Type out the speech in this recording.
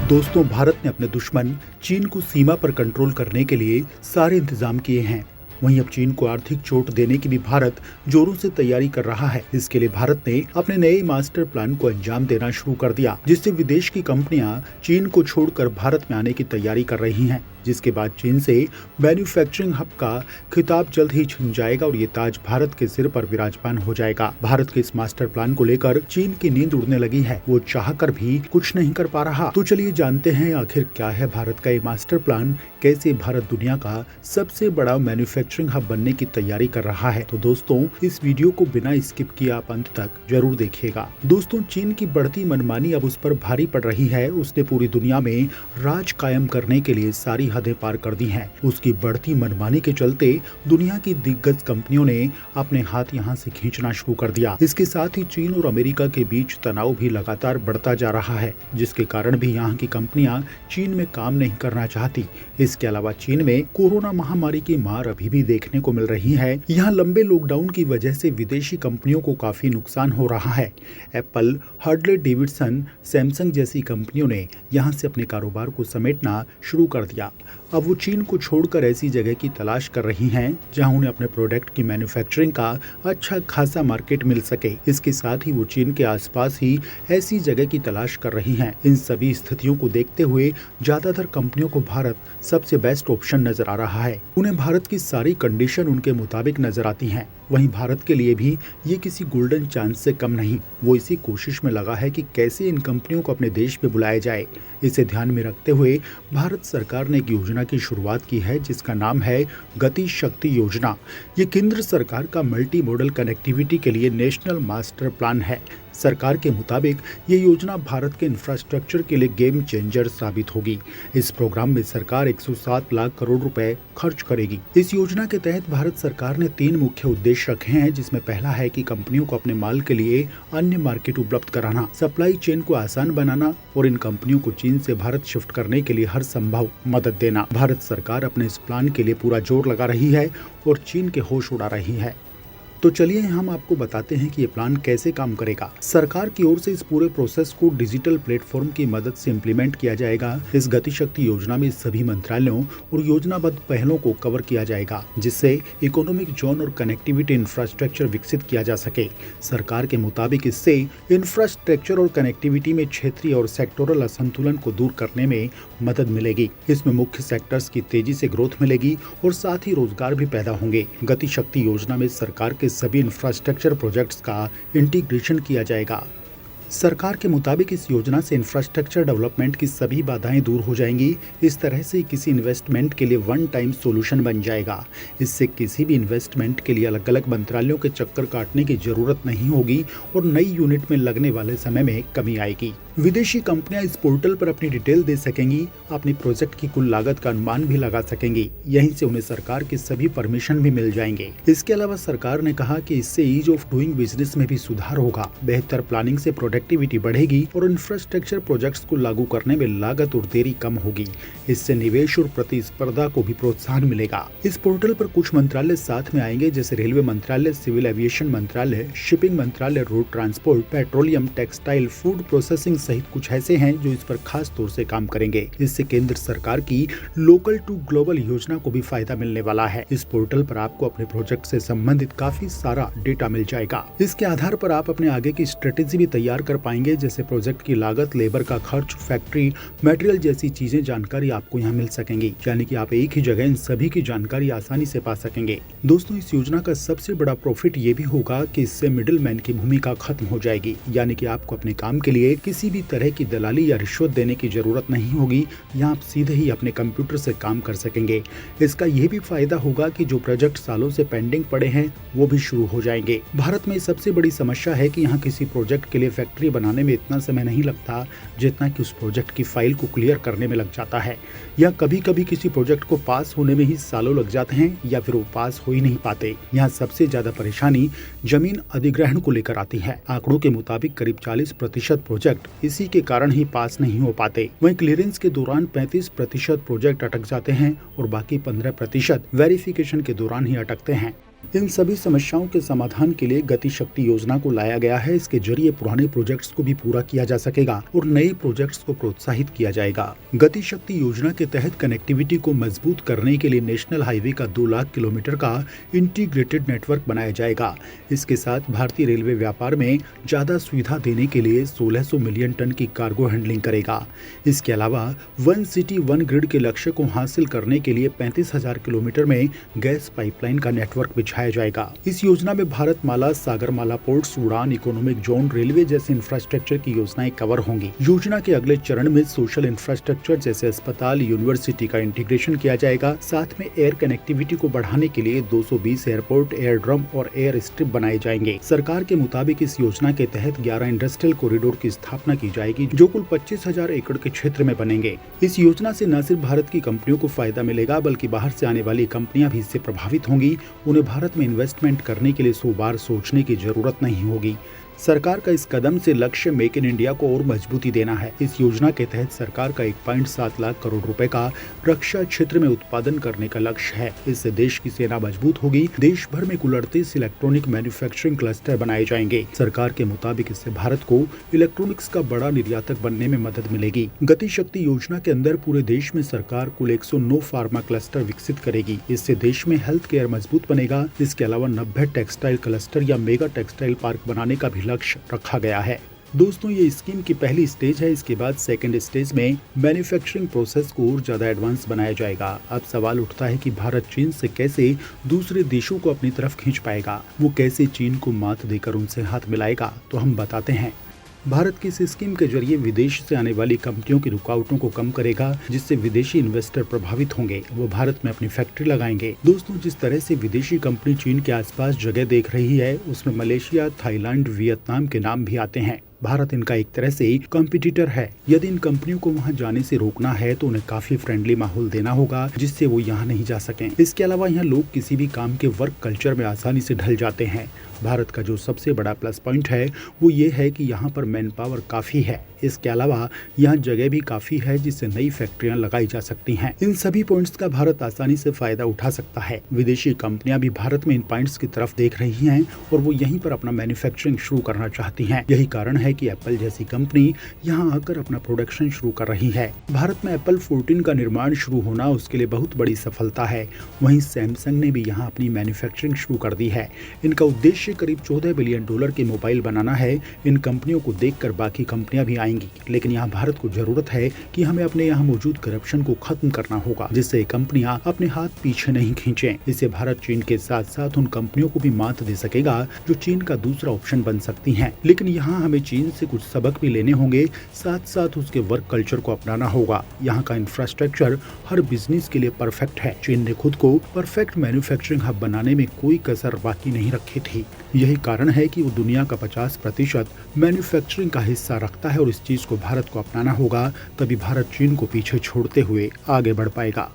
दोस्तों, भारत ने अपने दुश्मन चीन को सीमा पर कंट्रोल करने के लिए सारे इंतजाम किए हैं। वहीं अब चीन को आर्थिक चोट देने की भी भारत जोरों से तैयारी कर रहा है। इसके लिए भारत ने अपने नए मास्टर प्लान को अंजाम देना शुरू कर दिया, जिससे विदेश की कंपनियां चीन को छोड़कर भारत में आने की तैयारी कर रही हैं, जिसके बाद चीन से मैन्युफैक्चरिंग हब का खिताब जल्द ही छिन जाएगा और ये ताज भारत के सिर पर विराजमान हो जाएगा। भारत के इस मास्टर प्लान को लेकर चीन की नींद उड़ने लगी है, वो चाहकर भी कुछ नहीं कर पा रहा। तो चलिए जानते हैं आखिर क्या है भारत का ये मास्टर प्लान, कैसे भारत दुनिया का सबसे बड़ा मैन्युफैक्चरिंग हब बनने की तैयारी कर रहा है। तो दोस्तों, इस वीडियो को बिना स्किप किए आप अंत तक जरूर देखिएगा। दोस्तों, चीन की बढ़ती मनमानी अब उस पर भारी पड़ रही है। उसने पूरी दुनिया में राज कायम करने के लिए सारी हदें पार कर दी हैं। उसकी बढ़ती मनमानी के चलते दुनिया की दिग्गज कंपनियों ने अपने हाथ यहां से खींचना शुरू कर दिया। इसके साथ ही चीन और अमेरिका के बीच तनाव भी लगातार बढ़ता जा रहा है, जिसके कारण भी यहाँ की कंपनियां चीन में काम नहीं करना चाहती। इसके अलावा चीन में कोरोना महामारी की मार अभी भी देखने को मिल रही है। यहाँ लंबे लॉकडाउन की वजह से विदेशी कंपनियों को काफी नुकसान हो रहा है। एप्पल, हार्ले डेविडसन, सैमसंग जैसी कंपनियों ने यहाँ से अपने कारोबार को समेटना शुरू कर दिया। अब वो चीन को छोड़कर ऐसी जगह की तलाश कर रही हैं जहां उन्हें अपने प्रोडक्ट की मैन्युफैक्चरिंग का अच्छा खासा मार्केट मिल सके। इसके साथ ही वो चीन के आसपास ही ऐसी जगह की तलाश कर रही हैं। इन सभी स्थितियों को देखते हुए ज्यादातर कंपनियों को भारत सबसे बेस्ट ऑप्शन नजर आ रहा है। उन्हें भारत की सारी कंडीशन उनके मुताबिक नजर आती हैं। वहीं भारत के लिए भी ये किसी गोल्डन चांस से कम नहीं। वो इसी कोशिश में लगा है कि कैसे इन कंपनियों को अपने देश में बुलाया जाए। इसे ध्यान में रखते हुए भारत सरकार ने एक योजना की शुरुआत की है, जिसका नाम है गति शक्ति योजना। ये केंद्र सरकार का मल्टी मॉडल कनेक्टिविटी के लिए नेशनल मास्टर प्लान है। सरकार के मुताबिक ये योजना भारत के इंफ्रास्ट्रक्चर के लिए गेम चेंजर साबित होगी। इस प्रोग्राम में सरकार 107 लाख करोड़ रुपए खर्च करेगी। इस योजना के तहत भारत सरकार ने 3 मुख्य उद्देश्य रखे हैं, जिसमें पहला है कि कंपनियों को अपने माल के लिए अन्य मार्केट उपलब्ध कराना, सप्लाई चेन को आसान बनाना और इन कंपनियों को चीन से भारत शिफ्ट करने के लिए हर संभव मदद देना। भारत सरकार अपने इस प्लान के लिए पूरा जोर लगा रही है और चीन के होश उड़ा रही है। तो चलिए हम आपको बताते हैं कि ये प्लान कैसे काम करेगा। सरकार की ओर से इस पूरे प्रोसेस को डिजिटल प्लेटफॉर्म की मदद से इम्प्लीमेंट किया जाएगा। इस गति शक्ति योजना में सभी मंत्रालयों और योजनाबद्ध पहलों को कवर किया जाएगा, जिससे इकोनॉमिक जोन और कनेक्टिविटी इंफ्रास्ट्रक्चर विकसित किया जा सके। सरकार के मुताबिक इससे इंफ्रास्ट्रक्चर और कनेक्टिविटी में क्षेत्रीय और सेक्टोरल असंतुलन को दूर करने में मदद मिलेगी। इसमें मुख्य सेक्टर्स की तेजी से ग्रोथ मिलेगी और साथ ही रोजगार भी पैदा होंगे। गति शक्ति योजना में सरकार के सभी इंफ्रास्ट्रक्चर प्रोजेक्ट्स का इंटीग्रेशन किया जाएगा। सरकार के मुताबिक इस योजना से इंफ्रास्ट्रक्चर डेवलपमेंट की सभी बाधाएं दूर हो जाएंगी। इस तरह से किसी इन्वेस्टमेंट के लिए वन टाइम सॉल्यूशन बन जाएगा। इससे किसी भी इन्वेस्टमेंट के लिए अलग अलग मंत्रालयों के चक्कर काटने की जरूरत नहीं होगी और नई यूनिट में लगने वाले समय में कमी आएगी। विदेशी कंपनियां इस पोर्टल पर अपनी डिटेल दे सकेंगी, अपनी प्रोजेक्ट की कुल लागत का अनुमान भी लगा सकेंगी। यहीं से उन्हें सरकार के सभी परमिशन भी मिल जाएंगे। इसके अलावा सरकार ने कहा कि इससे ईज ऑफ डूइंग बिजनेस में भी सुधार होगा। बेहतर प्लानिंग से प्रोडक्टिविटी बढ़ेगी और इंफ्रास्ट्रक्चर प्रोजेक्ट्स को लागू करने में लागत और देरी कम होगी। इससे निवेश और प्रतिस्पर्धा को भी प्रोत्साहन मिलेगा। इस पोर्टल पर कुछ मंत्रालय साथ में आएंगे, जैसे रेलवे मंत्रालय, सिविल एविएशन मंत्रालय, शिपिंग मंत्रालय, road transport, petroleum, textile, food processing सहित कुछ ऐसे हैं जो इस पर खास तौर से काम करेंगे। इससे केंद्र सरकार की लोकल टू ग्लोबल योजना को भी फायदा मिलने वाला है। इस पोर्टल पर आपको अपने प्रोजेक्ट से संबंधित काफी सारा डेटा मिल जाएगा। इसके आधार पर आप अपने आगे की स्ट्रेटेजी भी तैयार कर पाएंगे, जैसे प्रोजेक्ट की लागत, लेबर का खर्च, फैक्ट्री, मटेरियल जैसी चीजें जानकारी आपको यहाँ मिल सकेंगी। यानी कि आप एक ही जगह इन सभी की जानकारी आसानी से पा सकेंगे। दोस्तों, इस योजना का सबसे बड़ा प्रॉफिट ये भी होगा कि इससे मिडिल मैन की भूमिका खत्म हो जाएगी। यानी कि आपको अपने काम के लिए किसी भी तरह की दलाली या रिश्वत देने की जरूरत नहीं होगी। यहाँ आप सीधे ही अपने कंप्यूटर से काम कर सकेंगे। इसका यह भी फायदा होगा कि जो प्रोजेक्ट सालों से पेंडिंग पड़े हैं वो भी शुरू हो जाएंगे। भारत में सबसे बड़ी समस्या है कि यहाँ किसी प्रोजेक्ट के लिए फैक्ट्री बनाने में इतना समय नहीं लगता जितना कि उस प्रोजेक्ट की फाइल को क्लियर करने में लग जाता है। या कभी कभी किसी प्रोजेक्ट को पास होने में ही सालों लग जाते हैं या फिर वो पास हो ही नहीं पाते। यहाँ सबसे ज्यादा परेशानी जमीन अधिग्रहण को लेकर आती है। आंकड़ों के मुताबिक करीब 40% प्रोजेक्ट इसी के कारण ही पास नहीं हो पाते। वहीं क्लियरेंस के दौरान 35% प्रोजेक्ट अटक जाते हैं और बाकी 15% वेरिफिकेशन के दौरान ही अटकते हैं। इन सभी समस्याओं के समाधान के लिए गति शक्ति योजना को लाया गया है। इसके जरिए पुराने प्रोजेक्ट्स को भी पूरा किया जा सकेगा और नए प्रोजेक्ट्स को प्रोत्साहित किया जाएगा। गति शक्ति योजना के तहत कनेक्टिविटी को मजबूत करने के लिए नेशनल हाईवे का 2 लाख किलोमीटर का इंटीग्रेटेड नेटवर्क बनाया जाएगा। इसके साथ भारतीय रेलवे व्यापार में ज्यादा सुविधा देने के लिए 1600 मिलियन टन की कार्गो हैंडलिंग करेगा। इसके अलावा वन सिटी वन ग्रिड के लक्ष्य को हासिल करने के लिए 35,000 किलोमीटर में गैस पाइपलाइन का नेटवर्क बिछाया जाएगा। इस योजना में भारतमाला, सागरमाला पोर्ट्स, उड़ान, इकोनॉमिक जोन, रेलवे जैसे इंफ्रास्ट्रक्चर की योजनाएं कवर होंगी। योजना के अगले चरण में सोशल इंफ्रास्ट्रक्चर जैसे अस्पताल, यूनिवर्सिटी का इंटीग्रेशन किया जाएगा। साथ में एयर कनेक्टिविटी को बढ़ाने के लिए 220 एयरपोर्ट, एयरड्रम और एयर स्ट्रिप बनाए जाएंगे। सरकार के मुताबिक इस योजना के तहत 11 इंडस्ट्रियल कॉरिडोर की स्थापना की जाएगी, जो कुल 25,000 एकड़ के क्षेत्र में बनेंगे। इस योजना से न सिर्फ भारत की कंपनियों को फायदा मिलेगा, बल्कि बाहर से आने वाली कंपनियां भी इससे प्रभावित होंगी। उन्हें भारत में इन्वेस्टमेंट करने के लिए 100 बार सोचने की जरूरत नहीं होगी। सरकार का इस कदम से लक्ष्य मेक इन इंडिया को और मजबूती देना है। इस योजना के तहत सरकार का 1.7 लाख करोड़ रुपए का रक्षा क्षेत्र में उत्पादन करने का लक्ष्य है। इससे देश की सेना मजबूत होगी। देश भर में कुल 38 इलेक्ट्रॉनिक मैन्युफैक्चरिंग क्लस्टर बनाए जाएंगे। सरकार के मुताबिक इससे भारत को इलेक्ट्रॉनिक्स का बड़ा निर्यातक बनने में मदद मिलेगी। गति शक्ति योजना के अंदर पूरे देश में सरकार कुल 109 फार्मा क्लस्टर विकसित करेगी। इससे देश में हेल्थ केयर मजबूत बनेगा। इसके अलावा 90 टेक्सटाइल क्लस्टर या मेगा टेक्सटाइल पार्क बनाने का भी लक्ष्य रखा गया है। दोस्तों, ये स्कीम की पहली स्टेज है। इसके बाद सेकंड स्टेज में मैन्युफैक्चरिंग प्रोसेस को और ज्यादा एडवांस बनाया जाएगा। अब सवाल उठता है कि भारत चीन से कैसे दूसरे देशों को अपनी तरफ खींच पाएगा। वो कैसे चीन को मात देकर उनसे हाथ मिलाएगा, तो हम बताते हैं। भारत की इस स्कीम के जरिए विदेश से आने वाली कंपनियों की रुकावटों को कम करेगा, जिससे विदेशी इन्वेस्टर प्रभावित होंगे। वो भारत में अपनी फैक्ट्री लगाएंगे। दोस्तों, जिस तरह से विदेशी कंपनी चीन के आसपास जगह देख रही है, उसमें मलेशिया, थाईलैंड, वियतनाम के नाम भी आते हैं। भारत इनका एक तरह से कॉम्पिटिटर है। यदि इन कंपनियों को वहां जाने से रोकना है तो उन्हें काफी फ्रेंडली माहौल देना होगा, जिससे वो यहाँ नहीं जा सकें। इसके अलावा यहाँ लोग किसी भी काम के वर्क कल्चर में आसानी से ढल जाते हैं। भारत का जो सबसे बड़ा प्लस पॉइंट है वो ये है कि यहाँ पर मैन पावर काफी है। इसके अलावा यहाँ जगह भी काफी है, जिससे नई फैक्ट्रियां लगाई जा सकती हैं। इन सभी पॉइंट्स का भारत आसानी से फायदा उठा सकता है। विदेशी कंपनियां भी भारत में इन पॉइंट्स की तरफ देख रही हैं और वो यहीं पर अपना मैन्युफैक्चरिंग शुरू करना चाहती हैं। यही कारण है कि एप्पल जैसी कंपनी यहाँ आकर अपना प्रोडक्शन शुरू कर रही है। भारत में एप्पल 14 का निर्माण शुरू होना उसके लिए बहुत बड़ी सफलता है। वहीं सैमसंग ने भी यहाँ अपनी मैन्युफैक्चरिंग शुरू कर दी है। इनका उद्देश्य करीब $14 बिलियन के मोबाइल बनाना है। इन कंपनियों को देखकर बाकी कंपनियां भी आएंगी, लेकिन यहाँ भारत को जरूरत है कि हमें अपने यहाँ मौजूद करप्शन को खत्म करना होगा, जिससे कंपनियां अपने हाथ पीछे नहीं खींचें। इससे भारत चीन के साथ साथ उन कंपनियों को भी मात दे सकेगा जो चीन का दूसरा ऑप्शन बन सकती हैं। लेकिन यहाँ हमें चीन से कुछ सबक भी लेने होंगे, साथ साथ उसके वर्क कल्चर को अपनाना होगा। यहाँ का इंफ्रास्ट्रक्चर हर बिजनेस के लिए परफेक्ट है। चीन ने खुद को परफेक्ट मैन्युफैक्चरिंग हब बनाने में कोई कसर बाकी नहीं रखी थी। यही कारण है कि वो दुनिया का 50% मैन्युफैक्चरिंग का हिस्सा रखता है और इस चीज को भारत को अपनाना होगा, तभी भारत चीन को पीछे छोड़ते हुए आगे बढ़ पाएगा।